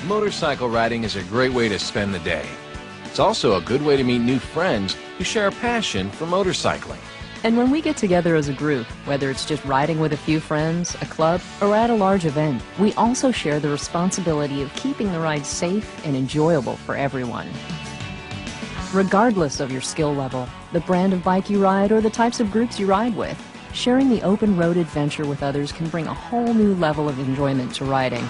Motorcycle riding is a great way to spend the day. It's also a good way to meet new friends who share a passion for motorcycling. And when we get together as a group, whether it's just riding with a few friends, a club, or at a large event, we also share the responsibility of keeping the ride safe and enjoyable for everyone. Regardless of your skill level, the brand of bike you ride, or the types of groups you ride with, sharing the open road adventure with others can bring a whole new level of enjoyment to riding.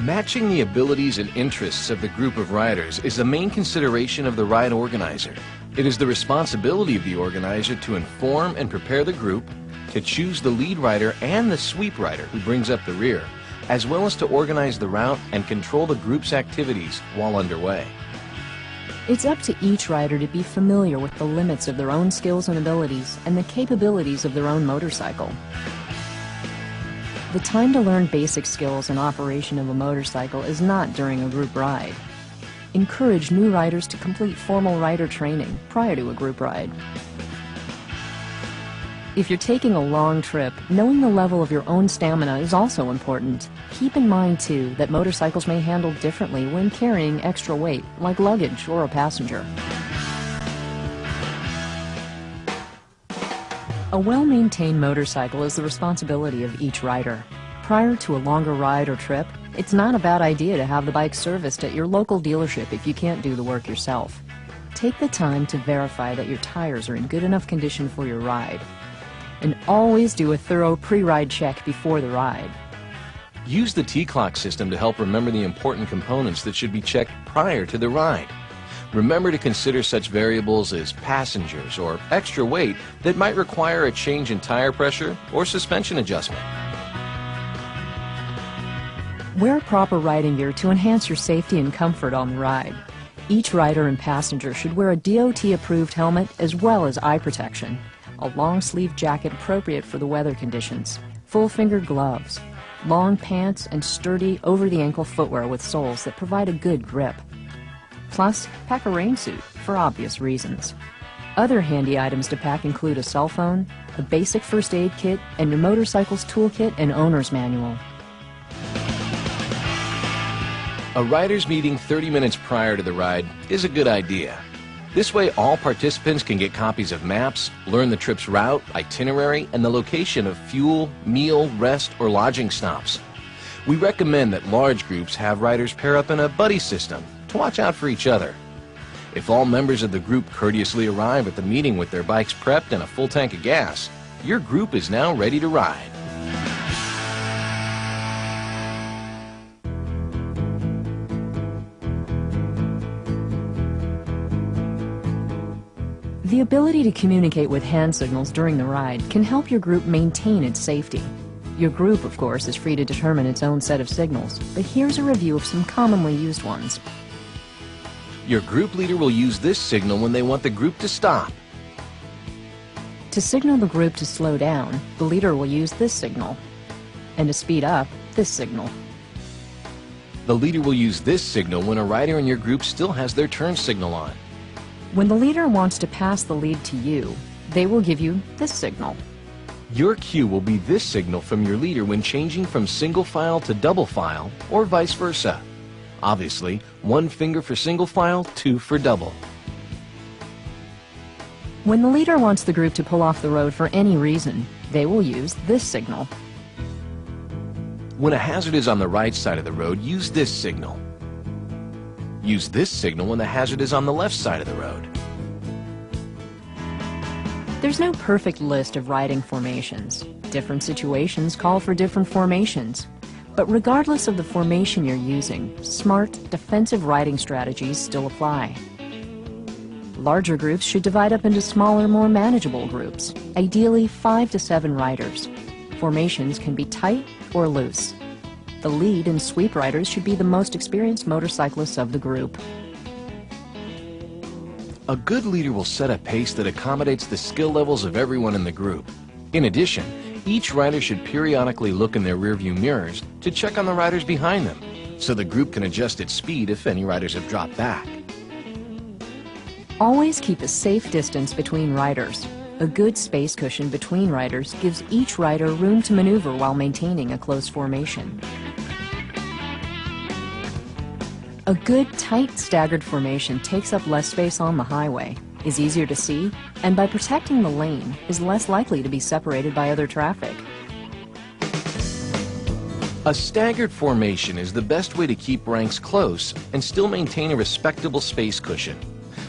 Matching the abilities and interests of the group of riders is the main consideration of the ride organizer. It is the responsibility of the organizer to inform and prepare the group, to choose the lead rider and the sweep rider who brings up the rear, as well as to organize the route and control the group's activities while underway. It's up to each rider to be familiar with the limits of their own skills and abilities and the capabilities of their own motorcycle. The time to learn basic skills and operation of a motorcycle is not during a group ride. Encourage new riders to complete formal rider training prior to a group ride. If you're taking a long trip, knowing the level of your own stamina is also important. Keep in mind, too, that motorcycles may handle differently when carrying extra weight, like luggage or a passenger. A well-maintained motorcycle is the responsibility of each rider. Prior to a longer ride or trip, it's not a bad idea to have the bike serviced at your local dealership if you can't do the work yourself. Take the time to verify that your tires are in good enough condition for your ride. And always do a thorough pre-ride check before the ride. Use the T-clock system to help remember the important components that should be checked prior to the ride. Remember to consider such variables as passengers or extra weight that might require a change in tire pressure or suspension adjustment. Wear proper riding gear to enhance your safety and comfort on the ride. Each rider and passenger should wear a DOT-approved helmet as well as eye protection, a long-sleeve jacket appropriate for the weather conditions, full-finger gloves, long pants, and sturdy over-the-ankle footwear with soles that provide a good grip. Plus, pack a rain suit for obvious reasons. Other handy items to pack include a cell phone, a basic first aid kit, and your motorcycle's toolkit and owner's manual. A rider's meeting 30 minutes prior to the ride is a good idea. This way all participants can get copies of maps, learn the trip's route, itinerary, and the location of fuel, meal, rest, or lodging stops. We recommend that large groups have riders pair up in a buddy system to watch out for each other. If all members of the group courteously arrive at the meeting with their bikes prepped and a full tank of gas, your group is now ready to ride. The ability to communicate with hand signals during the ride can help your group maintain its safety. Your group, of course, is free to determine its own set of signals, but here's a review of some commonly used ones. Your group leader will use this signal when they want the group to stop. To signal the group to slow down, the leader will use this signal. And to speed up, this signal. The leader will use this signal when a rider in your group still has their turn signal on. When the leader wants to pass the lead to you, they will give you this signal. Your cue will be this signal from your leader when changing from single file to double file, or vice versa. Obviously, 1 finger for single file, 2 for double. When the leader wants the group to pull off the road for any reason, they will use this signal. When a hazard is on the right side of the road, use this signal. Use this signal when the hazard is on the left side of the road. There's no perfect list of riding formations. Different situations call for different formations. But regardless of the formation you're using, smart, defensive riding strategies still apply. Larger groups should divide up into smaller, more manageable groups, ideally 5 to 7 riders. Formations can be tight or loose. The lead and sweep riders should be the most experienced motorcyclists of the group. A good leader will set a pace that accommodates the skill levels of everyone in the group. In addition, each rider should periodically look in their rearview mirrors to check on the riders behind them, so the group can adjust its speed if any riders have dropped back. Always keep a safe distance between riders. A good space cushion between riders gives each rider room to maneuver while maintaining a close formation. A good, tight, staggered formation takes up less space on the highway, is easier to see, and by protecting the lane, is less likely to be separated by other traffic. A staggered formation is the best way to keep ranks close and still maintain a respectable space cushion.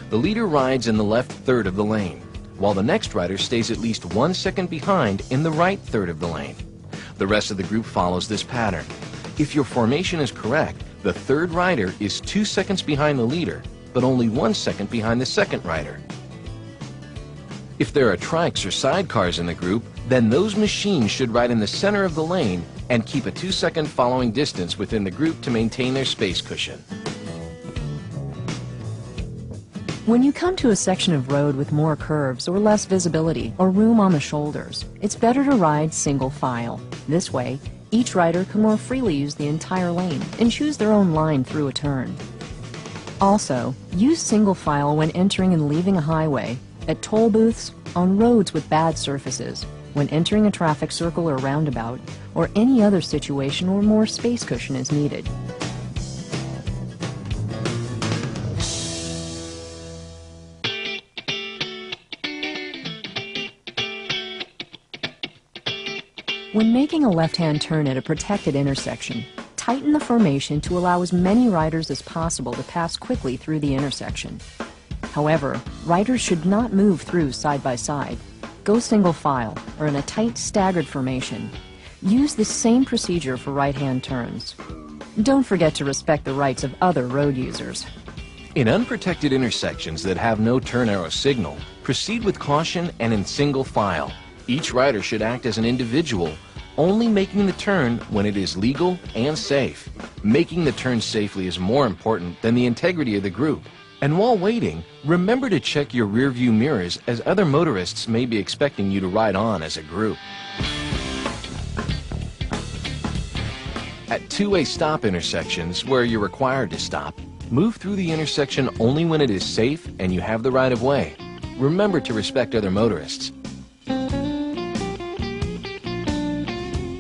The leader rides in the left third of the lane, while the next rider stays at least 1 second behind in the right third of the lane. The rest of the group follows this pattern. If your formation is correct, the third rider is 2 seconds behind the leader, but only 1 second behind the second rider. If there are trikes or sidecars in the group, then those machines should ride in the center of the lane and keep a 2-second following distance within the group to maintain their space cushion. When you come to a section of road with more curves or less visibility or room on the shoulders, it's better to ride single file. This way, each rider can more freely use the entire lane and choose their own line through a turn. Also, use single file when entering and leaving a highway, at toll booths, on roads with bad surfaces, when entering a traffic circle or roundabout, or any other situation where more space cushion is needed. When making a left-hand turn at a protected intersection, tighten the formation to allow as many riders as possible to pass quickly through the intersection. However, riders should not move through side by side. Go single file or in a tight staggered formation. Use the same procedure for right-hand turns. Don't forget to respect the rights of other road users. In unprotected intersections that have no turn arrow signal, proceed with caution and in single file. Each rider should act as an individual, only making the turn when it is legal and safe. Making the turn safely is more important than the integrity of the group. And while waiting, remember to check your rearview mirrors, as other motorists may be expecting you to ride on as a group. At two-way stop intersections, where you're required to stop, move through the intersection only when it is safe and you have the right of way. Remember to respect other motorists.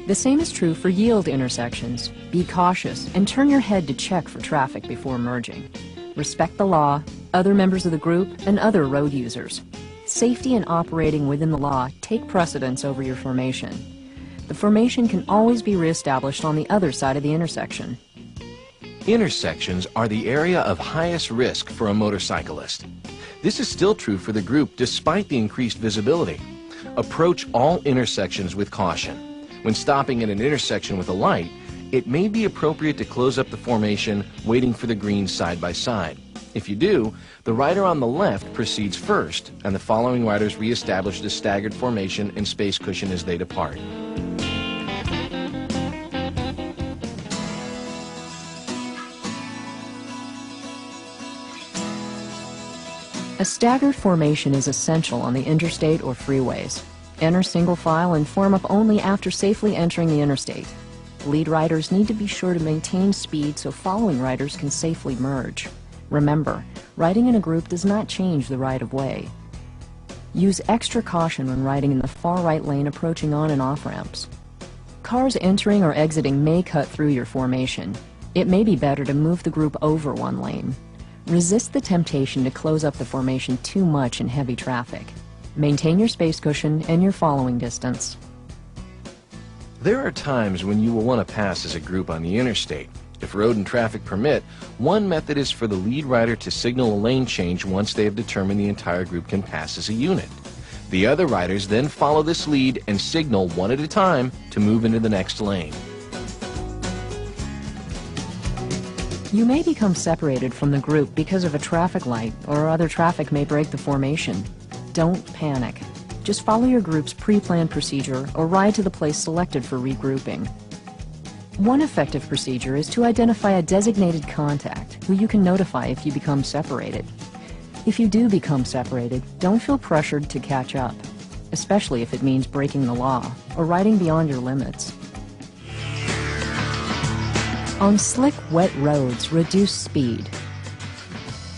The same is true for yield intersections. Be cautious and turn your head to check for traffic before merging. Respect the law, other members of the group, and other road users. Safety and operating within the law take precedence over your formation. The formation can always be reestablished on the other side of the intersection. Intersections are the area of highest risk for a motorcyclist. This is still true for the group despite the increased visibility. Approach all intersections with caution. When stopping at an intersection with a light, it may be appropriate to close up the formation, waiting for the green side by side. If you do, the rider on the left proceeds first, and the following riders reestablish the staggered formation and space cushion as they depart. A staggered formation is essential on the interstate or freeways. Enter single file and form up only after safely entering the interstate. Lead riders need to be sure to maintain speed so following riders can safely merge. Remember, riding in a group does not change the right of way. Use extra caution when riding in the far right lane approaching on and off ramps. Cars entering or exiting may cut through your formation. It may be better to move the group over one lane. Resist the temptation to close up the formation too much in heavy traffic. Maintain your space cushion and your following distance. There are times when you will want to pass as a group on the interstate. If road and traffic permit, one method is for the lead rider to signal a lane change once they have determined the entire group can pass as a unit. The other riders then follow this lead and signal one at a time to move into the next lane. You may become separated from the group because of a traffic light, or other traffic may break the formation. Don't panic. Just follow your group's pre-planned procedure or ride to the place selected for regrouping. One effective procedure is to identify a designated contact who you can notify if you become separated. If you do become separated, don't feel pressured to catch up, especially if it means breaking the law or riding beyond your limits. On slick, wet roads, reduce speed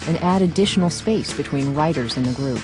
and add additional space between riders in the group.